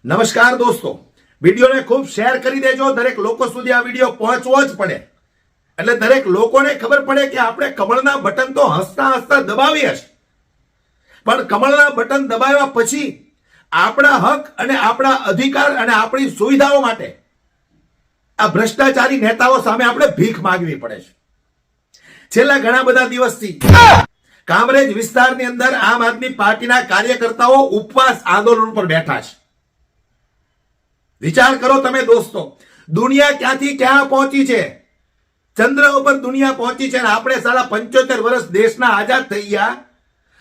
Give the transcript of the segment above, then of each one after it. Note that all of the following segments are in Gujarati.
નમસ્કાર દોસ્તો, વિડીયોને ખૂબ શેર કરી દેજો. દરેક લોકો સુધી આ વિડીયો પહોંચવો જ પડે, એટલે દરેક લોકોને ખબર પડે કે આપણે કમળના બટન તો હસતા હસતા દબાવીએ છે, પણ કમળના બટન દબાવ્યા પછી આપણા હક અને આપણા અધિકાર અને આપણી સુવિધાઓ માટે આ ભ્રષ્ટાચારી નેતાઓ સામે આપણે ભીખ માંગવી પડે છે. છેલ્લા ઘણા બધા દિવસથી કામરેજ વિસ્તારની અંદર આમ આદમી પાર્ટીના કાર્યકર્તાઓ ઉપવાસ આંદોલન પર બેઠા છે. વિચાર કરો તમે દોસ્તો, દુનિયા ક્યાંથી ક્યાં પહોંચી છે. ચંદ્ર ઉપર દુનિયા પહોંચી છે અને આપણે સાલા 75 વર્ષ દેશના આઝાદ થઈ ગયા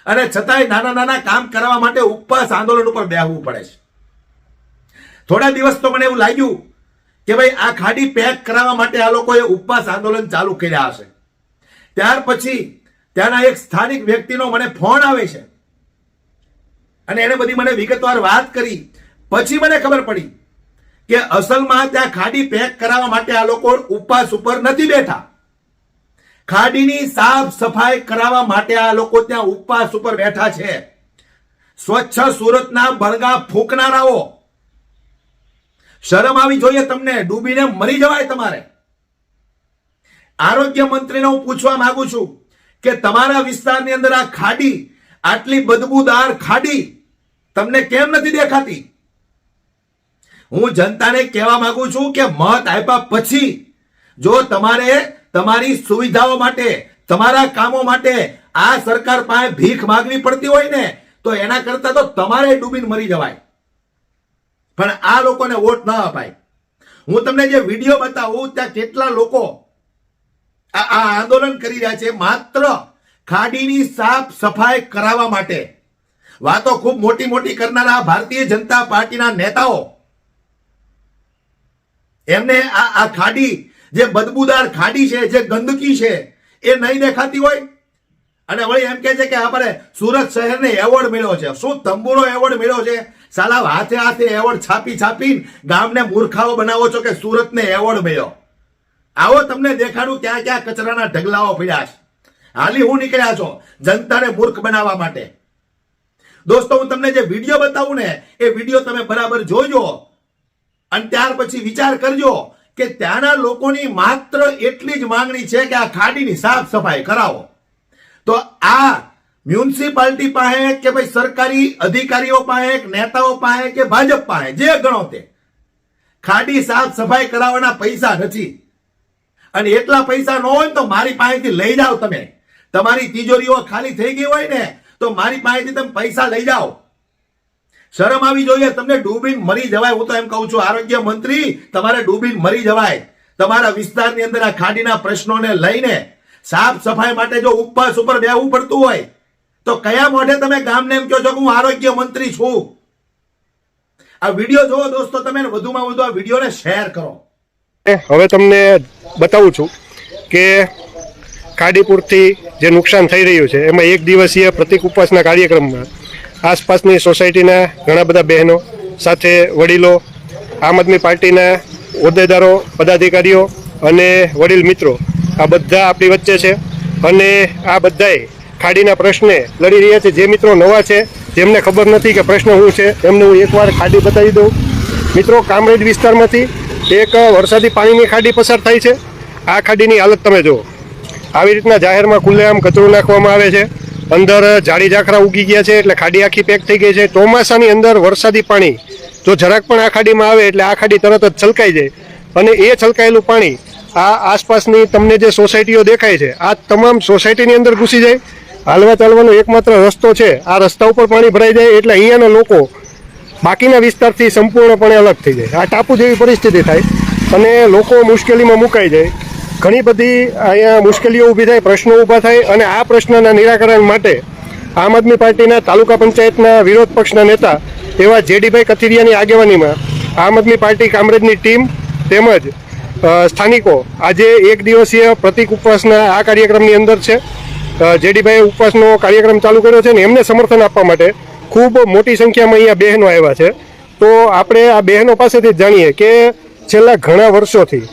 અને છતાંય નાના નાના કામ કરવા માટે ઉપવાસ આંદોલન ઉપર બેહવું પડે છે. થોડા દિવસ તો મને એવું લાગ્યું કે ભાઈ આ ખાડી પેક કરાવવા માટે આ લોકોએ ઉપવાસ આંદોલન ચાલુ કર્યા હશે. ત્યાર પછી ત્યાંના એક સ્થાનિક વ્યક્તિનો મને ફોન આવે છે અને એને બધી મને વિગતવાર વાત કરી. પછી મને ખબર પડી કે અસલમાં ત્યાં ખાડી પેક કરાવવા માટે આ લોકો ઉપવાસ ઉપર નથી બેઠા. ખાડીની સાફ સફાઈ કરાવવા માટે આ લોકો ત્યાં ઉપવાસ ઉપર બેઠા છે. સ્વચ્છ સુરતના બળગા ફૂંકનારાઓ, શરમ આવી જોઈએ તમને. ડૂબીને મરી જવાય તમારે. આરોગ્ય મંત્રીને હું પૂછવા માંગુ છું કે તમારા વિસ્તારની અંદર આ ખાડી, આટલી બદબૂદાર ખાડી તમને કેમ નથી દેખાતી? હું જનતાને કહેવા માંગુ છું કે મત આપ્યા પછી જો તમારે તમારી સુવિધાઓ માટે, તમારા કામો માટે આ સરકાર પાસે ભીખ માંગવી પડતી હોય ને, તો એના કરતા તો તમારે ડૂબીને મરી જવાય. પણ આ લોકોને વોટ ન અપાય. હું તમને જે વિડીયો બતાવું ત્યાં કેટલા લોકો આ આંદોલન કરી રહ્યા છે માત્ર ખાડીની સાફ સફાઈ કરાવવા માટે. વાતો ખૂબ મોટી મોટી કરનારા ભારતીય જનતા પાર્ટીના નેતાઓ, એમને આ ખાડી, જે બદબૂદાર ખાડી છે, જે ગંદકી છે, એ નહીં દેખાતી હોય અને વળી એમ કે છે કે આપણે સુરત શહેરને એવોર્ડ મળ્યો છે. શું તંબુરો એવોર્ડ મળ્યો છે? સાલા હાથે હાથે એવોર્ડ છાપી છાપીને ગામને મૂર્ખાઓ બનાવો છો કે સુરતને એવોર્ડ મળ્યો. આવો તમને દેખાડું ક્યાં ક્યાં કચરાના ઢગલાઓ પડ્યા છે. હાલી હું નીકળ્યા છો જનતાને મૂર્ખ બનાવવા માટે. દોસ્તો, હું તમને જે વિડીયો બતાવું ને, એ વિડીયો તમે બરાબર જોજો અને ત્યાર પછી વિચાર કરજો કે ત્યાંના લોકોની માત્ર એટલી જ માંગણી છે કે આ ખાડીની સાફ સફાઈ કરાવો. તો આ મ્યુનિસિપાલિટી પાસે કે ભાઈ સરકારી અધિકારીઓ પાસે, નેતાઓ પાસે કે ભાજપ પાસે, જે ગણો તે, ખાડી સાફ સફાઈ કરાવવાના પૈસા નથી. અને એટલા પૈસા ન હોય તો મારી પાસેથી લઈ જાઓ. તમે તમારી તિજોરીઓ ખાલી થઈ ગઈ હોય ને તો મારી પાસેથી તમે પૈસા લઈ જાઓ. શરમ આવી જોઈએ તમને. ડૂબીને મરી જવાય. હું તો એમ કહું છું આરોગ્ય મંત્રી, તમારે ડૂબીને મરી જવાય. તમારા વિસ્તારની અંદર આ ખાડીના પ્રશ્નોને લઈને સાફ સફાઈ માટે જો ઉપવાસ ઉપર બેહવું પડતું હોય તો કયા મોઢે તમે ગામને એમ કહો છો કે હું આરોગ્ય મંત્રી છું? આ વિડીયો જોવો દોસ્તો તમે, વધુમાં વધુ આ વિડીયોને શેર કરો. હવે તમને બતાવું છું કે ખાડીપુરથી જે નુકસાન થઈ રહ્યું છે એમાં એક દિવસીય પ્રતિક ઉપવાસના કાર્યક્રમમાં આસપાસની સોસાયટીના ઘણા બધા બહેનો સાથે વડીલો, આમ આદમી પાર્ટીના હોદ્દેદારો, પદાધિકારીઓ અને વડીલ મિત્રો આ બધા આપણી વચ્ચે છે અને આ બધાએ ખાડીના પ્રશ્ને લડી રહ્યા છે. જે મિત્રો નવા છે, જેમને ખબર નથી કે પ્રશ્ન શું છે, એમને હું એકવાર ખાડી બતાવી દઉં. મિત્રો, કામરેજ વિસ્તારમાંથી એક વરસાદી પાણીની ખાડી પસાર થાય છે. આ ખાડીની હાલત તમે જુઓ. આવી રીતના જાહેરમાં ખુલ્લેઆમ કચરો નાખવામાં આવે છે. અંદર ઝાડી ઝાખરા ઉગી ગયા છે એટલે ખાડી આખી પેક થઈ ગઈ છે. ચોમાસાની અંદર વરસાદી પાણી જો જરાક પણ આ ખાડીમાં આવે એટલે આ ખાડી તરત જ છલકાઈ જાય અને એ છલકાયેલું પાણી આ આસપાસની તમને જે સોસાયટીઓ દેખાય છે આ તમામ સોસાયટીની અંદર ઘૂસી જાય. હાલવા ચાલવાનો એકમાત્ર રસ્તો છે, આ રસ્તા ઉપર પાણી ભરાઈ જાય એટલે અહીંયાના લોકો બાકીના વિસ્તારથી સંપૂર્ણપણે અલગ થઈ જાય. આ ટાપુ જેવી પરિસ્થિતિ થાય અને લોકો મુશ્કેલીમાં મુકાઈ જાય. ઘણી બધી અહીંયા મુશ્કેલીઓ ઊભી થાય, પ્રશ્નો ઊભા થાય અને આ પ્રશ્નના નિરાકરણ માટે આમ આદમી પાર્ટીના તાલુકા પંચાયતના વિરોધ પક્ષના નેતા એવા જેડીભાઈ કથિરિયાની આગેવાનીમાં આમ આદમી પાર્ટી કામરેજની ટીમ તેમજ સ્થાનિકો આજે એક દિવસીય પ્રતિક ઉપવાસના આ કાર્યક્રમની અંદર છે. જેડીભાઈએ ઉપવાસનો કાર્યક્રમ ચાલુ કર્યો છે અને એમને સમર્થન આપવા માટે ખૂબ મોટી સંખ્યામાં અહીંયા બહેનો આવ્યા છે. તો આપણે આ બહેનો પાસેથી જાણીએ કે છેલ્લા ઘણા વર્ષોથી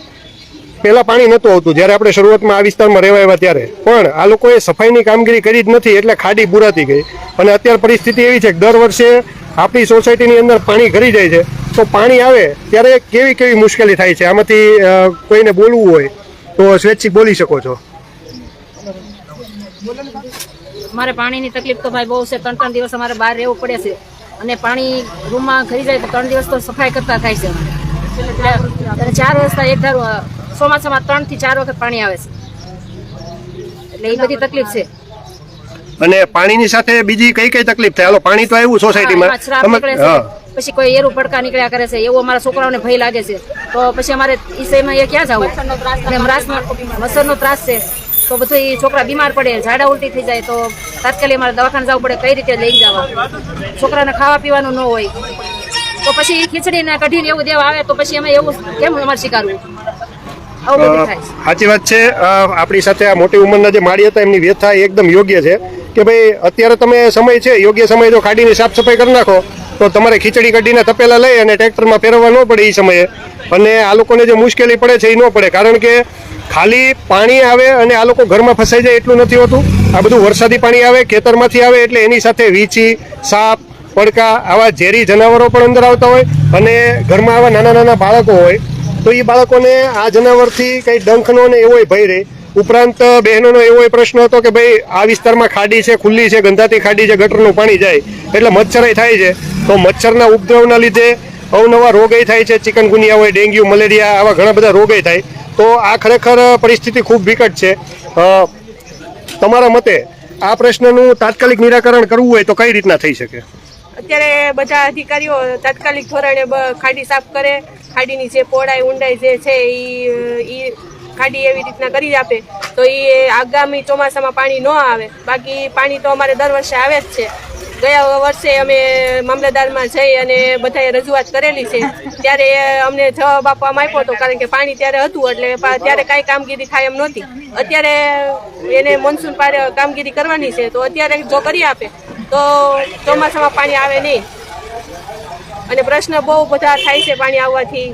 પહેલાં પાણી નહોતું આવતું. જ્યારે આપણે શરૂઆતમાં આ વિસ્તારમાં રહેવા આવ્યા ત્યારે પણ આ લોકોએ સફાઈની કામગીરી કરી જ નથી એટલે ખાડી બુરાતી ગઈ અને અત્યારે પરિસ્થિતિ એવી છે કે દર વર્ષે આપણી સોસાયટીની અંદર પાણી ઘરી જાય છે તો પાણી આવે ત્યારે કેવી કેવી મુશ્કેલી થાય છે? આમાંથી કોઈને બોલવું હોય તો સ્વૈચ્છિક બોલી શકો છો. અમારે પાણીની તકલીફ તો ભાઈ બહુ છે. 3 દિવસ અમારે બહાર રહેવું પડે છે અને પાણી રૂમમાં ઘરી જાય તો 3 દિવસ તો સફાઈ કરતા થાય છે. એટલે 4 વર્ષ એક ધારું ચોમાસામાં 3 થી 4 વખત પાણી આવે છે. એટલે એ બધી તકલીફ છે. અને પાણીની સાથે બીજી કઈ કઈ તકલીફ થાય? હાલો, પાણી તો આવ્યું સોસાયટીમાં, એમાં શ્રાપ નીકળે છે. પછી કોઈ એરું પડકા નીકળ્યા કરે છે, એવું અમારા છોકરાઓને ભય લાગે છે. તો પછી અમારે એ સમયમાં એ ક્યાં જવું? અને મચ્છરનો ત્રાસ છે તો બધું એ છોકરા બીમાર પડે, ઝાડા ઉલટી થઈ જાય તો તાત્કાલિક અમારે દવાખાને જવું પડે. કઈ રીતે લઈ જવા? છોકરાને ખાવા પીવાનું ન હોય તો પછી ખીચડી ને કઢીને એવું દેવા આવે તો પછી અમે એવું કેમ અમારે સ્વીકારવું? આવું બધું થાય છે. સાચી વાત છે. આપણી સાથે આ મોટી ઉંમરના જે માળી હતા એમની વ્યથા એકદમ યોગ્ય છે કે ભાઈ અત્યારે તમે સમય છે, યોગ્ય સમય જો ખાડીની સાફ સફાઈ કરી નાખો તો તમારે ખીચડી કઢીને તપેલા લઈ અને ટ્રેક્ટરમાં ફેરવવા ન પડે એ સમયે. અને આ લોકોને જે મુશ્કેલી પડે છે એ ન પડે, કારણ કે ખાલી પાણી આવે અને આ લોકો ઘરમાં ફસાઈ જાય એટલું નથી હોતું. આ બધું વરસાદી પાણી આવે, ખેતરમાંથી આવે, એટલે એની સાથે વીંછી, સાપ, પડકા, આવા ઝેરી જનાવરો પણ અંદર આવતા હોય. અને ઘરમાં આવા નાના નાના બાળકો હોય તો એ બાળકોને આ જનાવરથી કંઈ ડંખનો ને એવો ભય રહે. ઉપરાંત બહેનોનો એવો પ્રશ્ન હતો કે ભાઈ આ વિસ્તારમાં ખાડી છે, ખુલ્લી છે, ગંધાતી ખાડી છે, ગટરનું પાણી જાય એટલે મચ્છરાઈ થાય છે. તો મચ્છરના ઉપદ્રવના લીધે અવનવા રોગય થાય છે. ચિકનગુનિયા હોય, ડેન્ગ્યુ, મલેરિયા, આવા ઘણા બધા રોગય થાય. તો આ ખરેખર પરિસ્થિતિ ખૂબ વિકટ છે. તમારા મતે આ પ્રશ્નનું તાત્કાલિક નિરાકરણ કરવું હોય તો કઈ રીતના થઈ શકે? અત્યારે બધા અધિકારીઓ તાત્કાલિક ધોરણે ખાડી સાફ કરે, ખાડીની જે પહોળાઈ ઊંડાઈ જે છે એ ખાડી એવી રીતના કરી આપે તો એ આગામી ચોમાસામાં પાણી ન આવે. બાકી પાણી તો અમારે દર વર્ષે આવે જ છે. ગયા વર્ષે અમે મામલતદારમાં જઈ અને બધાએ રજૂઆત કરેલી છે, ત્યારે અમને જવાબ આપવામાં આવ્યો હતો, કારણ કે પાણી ત્યારે હતું એટલે ત્યારે કાંઈ કામગીરી થાય એમ નહોતી. અત્યારે એને મોન્સૂન પાર કામગીરી કરવાની છે તો અત્યારે જો કરી આપે તો ચોમાસામાં પાણી આવે નહીં. અને પ્રશ્ન બહુ બધા થાય છે પાણી આવવાથી.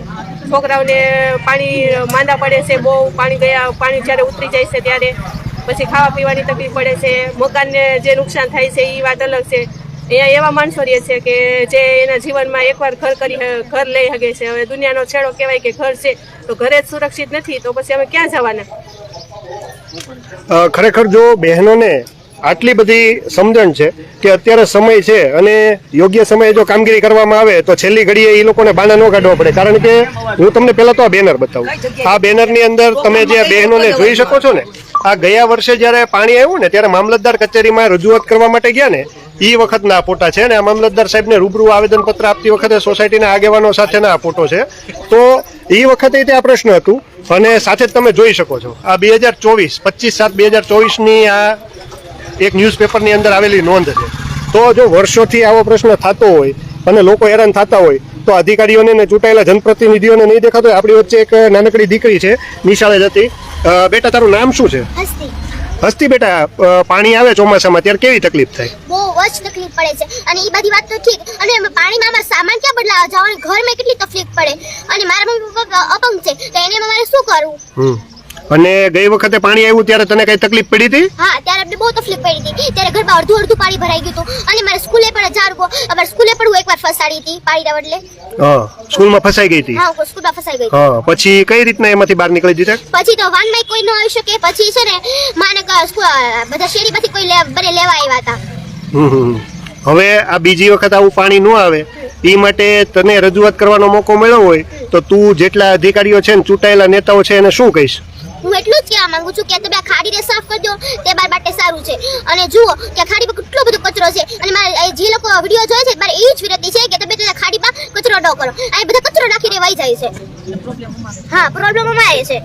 છોકરાઓને પાણી માંદા પડે છે બહુ. પાણી જ્યારે ઉતરી જાય છે ત્યારે પછી ખાવા પીવાની તકલીફ પડે છે. મકાનને જે નુકસાન થાય છે એ વાત અલગ છે. અહીંયા એવા માણસો રહે છે કે જે એના જીવનમાં એકવાર ઘર લઈ શકે છે. હવે દુનિયાનો છેડો કહેવાય કે ઘર છે તો ઘરે જ સુરક્ષિત નથી તો પછી અમે ક્યાં જવાના? ખરેખર જો બહેનોને આટલી બધી સમજણ છે કે અત્યારે સમય છે અને યોગ્ય સમયે જો કામગીરી કરવામાં આવે તો છેલ્લી ઘડીએ એ લોકોને બાના ન કાઢવા પડે. કારણ કે હું તમને પહેલા તો આ બેનર બતાવું. આ બેનરની અંદર તમે જે બહેનોને જોઈ શકો છો ને, આ ગયા વર્ષે જ્યારે પાણી આવ્યું ને ત્યારે મામલતદાર કચેરીમાં રજૂઆત કરવા માટે ગયા ને એ વખતના આ ફોટા છે. અને આ મામલતદાર સાહેબને રૂબરૂ આવેદનપત્ર આપતી વખતે સોસાયટીના આગેવાનો સાથેના આ ફોટો છે. તો એ વખતે તે આ પ્રશ્ન હતું. અને સાથે જ તમે જોઈ શકો છો આ 2024 25/7/2024ની આ એક ન્યૂઝપેપરની અંદર આવેલી નોંધ છે. તો જો વર્ષોથી આવો પ્રશ્ન થતો હોય અને લોકો હેરાન થતા હોય તો અધિકારીઓને ને ચૂંટાયેલા જનપ્રતિનિધિઓને નહીં દેખાતો હોય. આપણી વચ્ચે એક નાનકડી દીકરી છે, નિશાળે જતી. બેટા, તારું નામ શું છે? હસ્તી. બેટા, પાણી આવે ચોમાસામાં ત્યારે કેવી તકલીફ થાય? બહુ જ તકલીફ પડે છે. અને એ બધી વાત તો ઠીક, અને પાણીમાં અમારે સામાન ક્યાં બદલાવા જવાનું, ઘરમાં કેટલી તકલીફ પડે. અને મારા મમ્મી પપ્પા અપંગ છે તો એને અમારે શું કરવું? અને ગઈ વખતે પાણી આવ્યું ત્યારે તને કઈ તકલીફ પડી હતી? હા, ત્યારે અમને બહુ તકલીફ પડી હતી. ત્યારે ઘરમાં અડધું પાણી ભરાઈ ગયું હતું. અને મારે સ્કૂલે પણ અમારે સ્કૂલે પણ હું એકવાર ફસાડી હતી પાણીના બદલે. હા, સ્કૂલમાં ફસાઈ ગઈ હતી? હા, હું સ્કૂલમાં ફસાઈ ગઈ. હા, પછી કઈ રીતના એમાંથી બહાર નીકળી દીધા? પછી તો વાનમાં કોઈ ન આવી શકે. પછી છે ને માને બધા શેરીમાંથી કોઈ લેવા આવ્યા હતા. હવે આ બીજી વખત આવું પાણી ન આવે એ માટે તને રજૂઆત કરવાનો મોકો મળ્યો હોય તો તું જેટલા અધિકારીઓ છે ને ચૂંટાયેલા નેતાઓ છે એને શું કહીશ? હું એટલું જ કહેવા માંગુ છું કે તમે આ ખાડીને સાફ કરી દો તે બાર માટે સારું છે. અને જુઓ કે ખાડીમાં કેટલો બધો કચરો છે. અને મારે જે લોકો વિડીયો જોયે છે મારે એ જ વિનંતી છે કે તમે ખાડીમાં કચરો ન કરો. આ બધા કચરો નાખીને વહી જાય છે. હા, પ્રોબ્લેમ અમારે છે.